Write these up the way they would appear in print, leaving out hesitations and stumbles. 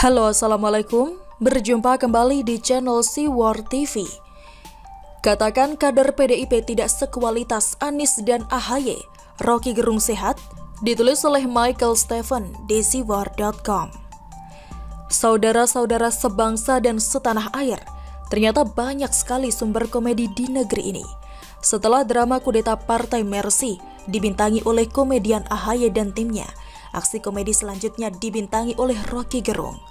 Halo, Assalamualaikum. Berjumpa kembali di channel Siwar TV. Katakan kader PDIP tidak sekualitas Anies dan AHY, Rocky Gerung sehat, ditulis oleh Michael Stephen di siwar.com. Saudara-saudara sebangsa dan setanah air, ternyata banyak sekali sumber komedi di negeri ini. Setelah drama kudeta Partai Mercy dibintangi oleh komedian AHY dan timnya, aksi komedi selanjutnya dibintangi oleh Rocky Gerung.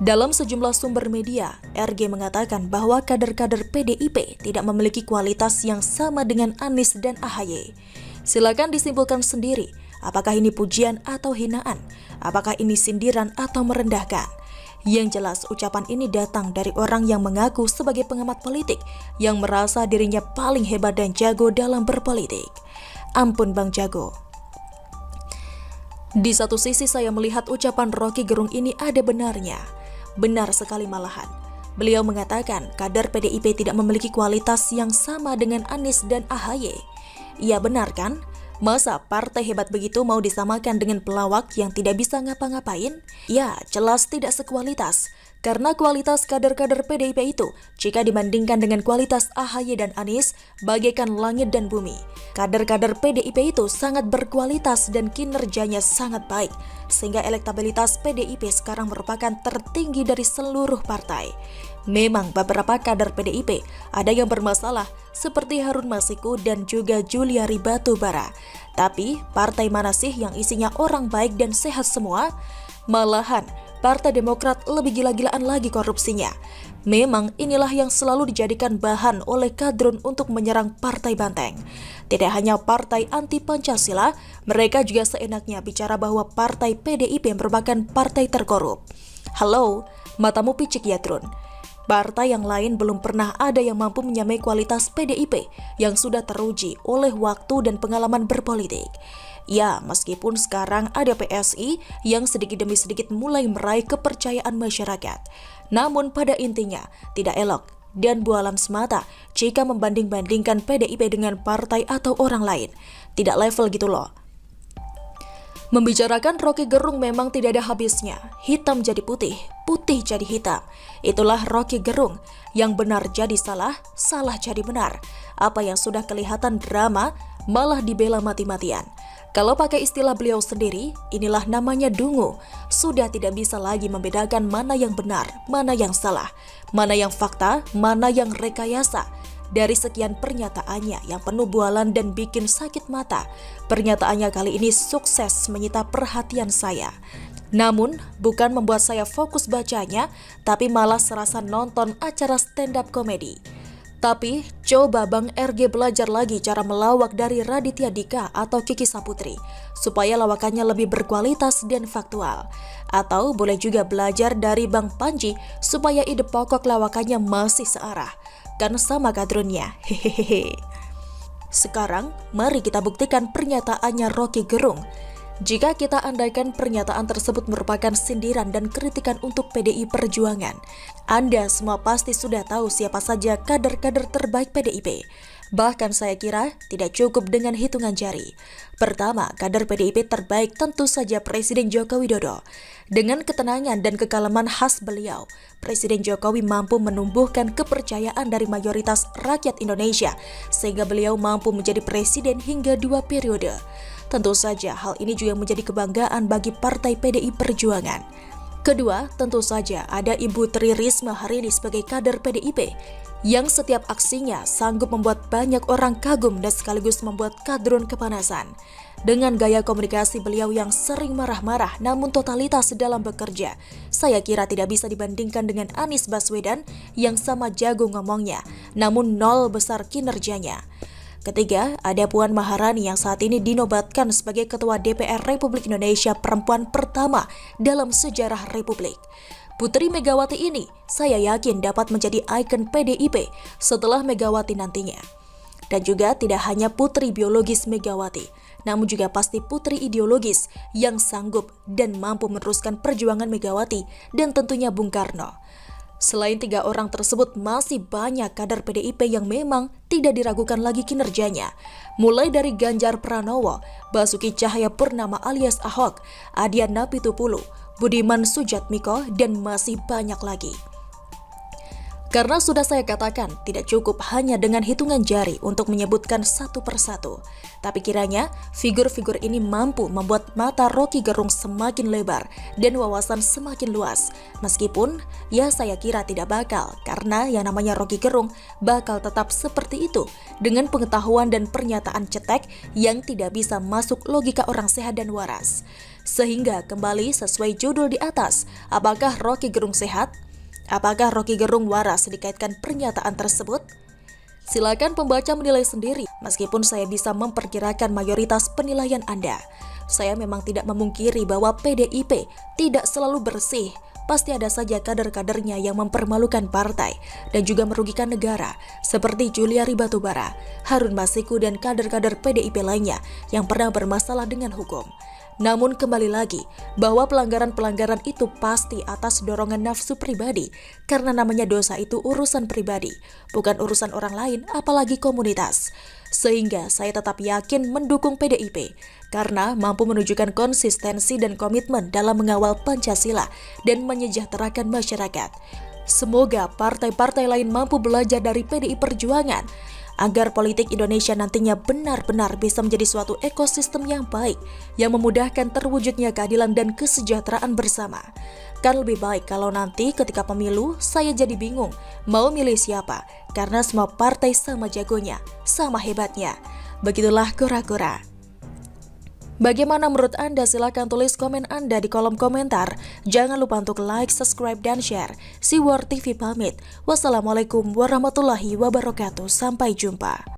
Dalam sejumlah sumber media, RG mengatakan bahwa kader-kader PDIP tidak memiliki kualitas yang sama dengan Anies dan AHY. Silakan disimpulkan sendiri, apakah ini pujian atau hinaan, apakah ini sindiran atau merendahkan. Yang jelas, ucapan ini datang dari orang yang mengaku sebagai pengamat politik yang merasa dirinya paling hebat dan jago dalam berpolitik. Ampun Bang Jago. Di satu sisi saya melihat ucapan Rocky Gerung ini ada benarnya. Benar sekali malahan. Beliau mengatakan kader PDIP tidak memiliki kualitas yang sama dengan Anies dan AHY. Iya benar kan? Masa partai hebat begitu mau disamakan dengan pelawak yang tidak bisa ngapa-ngapain? Ya, jelas tidak sekualitas. Karena kualitas kader-kader PDIP itu, jika dibandingkan dengan kualitas AHY dan Anies, bagaikan langit dan bumi. Kader-kader PDIP itu sangat berkualitas dan kinerjanya sangat baik, sehingga elektabilitas PDIP sekarang merupakan tertinggi dari seluruh partai. Memang beberapa kader PDIP ada yang bermasalah, seperti Harun Masiku dan juga Juliari Batubara. Tapi, partai mana sih yang isinya orang baik dan sehat semua? Malahan, Partai Demokrat lebih gila-gilaan lagi korupsinya. Memang inilah yang selalu dijadikan bahan oleh kadrun untuk menyerang Partai Banteng. Tidak hanya partai anti Pancasila, mereka juga seenaknya bicara bahwa Partai PDIP merupakan partai terkorup. Halo, matamu picik ya Trun. Partai yang lain belum pernah ada yang mampu menyamai kualitas PDIP yang sudah teruji oleh waktu dan pengalaman berpolitik. Ya, meskipun sekarang ada PSI yang sedikit demi sedikit mulai meraih kepercayaan masyarakat. Namun pada intinya, tidak elok dan bualan semata jika membanding-bandingkan PDIP dengan partai atau orang lain. Tidak level gitu loh. Membicarakan Rocky Gerung memang tidak ada habisnya. Hitam jadi putih, putih jadi hitam. Itulah Rocky Gerung. Yang benar jadi salah, salah jadi benar. Apa yang sudah kelihatan drama, malah dibela mati-matian. Kalau pakai istilah beliau sendiri, inilah namanya dungu. Sudah tidak bisa lagi membedakan mana yang benar, mana yang salah, mana yang fakta, mana yang rekayasa. Dari sekian pernyataannya yang penuh bualan dan bikin sakit mata, pernyataannya kali ini sukses menyita perhatian saya. Namun, bukan membuat saya fokus bacanya, tapi malah serasa nonton acara stand-up komedi. Tapi, coba Bang RG belajar lagi cara melawak dari Raditya Dika atau Kiki Saputri, supaya lawakannya lebih berkualitas dan faktual. Atau boleh juga belajar dari Bang Panji, supaya ide pokok lawakannya masih searah. Kan sama kadrunnya, hehehe. Sekarang, mari kita buktikan pernyataannya Rocky Gerung. Jika kita andaikan pernyataan tersebut merupakan sindiran dan kritikan untuk PDI Perjuangan, Anda semua pasti sudah tahu siapa saja kader-kader terbaik PDIP. Bahkan saya kira tidak cukup dengan hitungan jari. Pertama, kader PDIP terbaik tentu saja Presiden Joko Widodo. Dengan ketenangan dan kekalaman khas beliau, Presiden Jokowi mampu menumbuhkan kepercayaan dari mayoritas rakyat Indonesia, sehingga beliau mampu menjadi presiden hingga 2 periode. Tentu saja hal ini juga menjadi kebanggaan bagi Partai PDI Perjuangan. Kedua, tentu saja ada Ibu Tri Risma hari ini sebagai kader PDIP yang setiap aksinya sanggup membuat banyak orang kagum dan sekaligus membuat kadrun kepanasan. Dengan gaya komunikasi beliau yang sering marah-marah namun totalitas dalam bekerja, saya kira tidak bisa dibandingkan dengan Anies Baswedan yang sama jago ngomongnya, namun nol besar kinerjanya. Ketiga, ada Puan Maharani yang saat ini dinobatkan sebagai Ketua DPR Republik Indonesia perempuan pertama dalam sejarah Republik. Putri Megawati ini saya yakin dapat menjadi ikon PDIP setelah Megawati nantinya. Dan juga tidak hanya putri biologis Megawati, namun juga pasti putri ideologis yang sanggup dan mampu meneruskan perjuangan Megawati dan tentunya Bung Karno. Selain 3 orang tersebut, masih banyak kader PDIP yang memang tidak diragukan lagi kinerjanya. Mulai dari Ganjar Pranowo, Basuki Cahayapurnama alias Ahok, Adian Napitupulu, Budiman Sujatmiko, dan masih banyak lagi. Karena sudah saya katakan, tidak cukup hanya dengan hitungan jari untuk menyebutkan satu persatu. Tapi kiranya, figur-figur ini mampu membuat mata Roky Gerung semakin lebar dan wawasan semakin luas. Meskipun, ya saya kira tidak bakal, karena yang namanya Roky Gerung bakal tetap seperti itu, dengan pengetahuan dan pernyataan cetek yang tidak bisa masuk logika orang sehat dan waras. Sehingga kembali sesuai judul di atas, apakah Roky Gerung sehat? Apakah Roky Gerung waras dikaitkan pernyataan tersebut? Silakan pembaca menilai sendiri, meskipun saya bisa memperkirakan mayoritas penilaian Anda. Saya memang tidak memungkiri bahwa PDIP tidak selalu bersih. Pasti ada saja kader-kadernya yang mempermalukan partai dan juga merugikan negara, seperti Juliari Batubara, Harun Masiku, dan kader-kader PDIP lainnya yang pernah bermasalah dengan hukum. Namun kembali lagi, bahwa pelanggaran-pelanggaran itu pasti atas dorongan nafsu pribadi, karena namanya dosa itu urusan pribadi, bukan urusan orang lain, apalagi komunitas. Sehingga saya tetap yakin mendukung PDIP, karena mampu menunjukkan konsistensi dan komitmen dalam mengawal Pancasila dan menyejahterakan masyarakat. Semoga partai-partai lain mampu belajar dari PDI Perjuangan, agar politik Indonesia nantinya benar-benar bisa menjadi suatu ekosistem yang baik, yang memudahkan terwujudnya keadilan dan kesejahteraan bersama. Kan lebih baik kalau nanti ketika pemilu, saya jadi bingung mau milih siapa, karena semua partai sama jagonya, sama hebatnya. Begitulah kura-kura. Bagaimana menurut Anda? Silahkan tulis komen Anda di kolom komentar. Jangan lupa untuk like, subscribe, dan share. Siwar TV pamit. Wassalamualaikum warahmatullahi wabarakatuh. Sampai jumpa.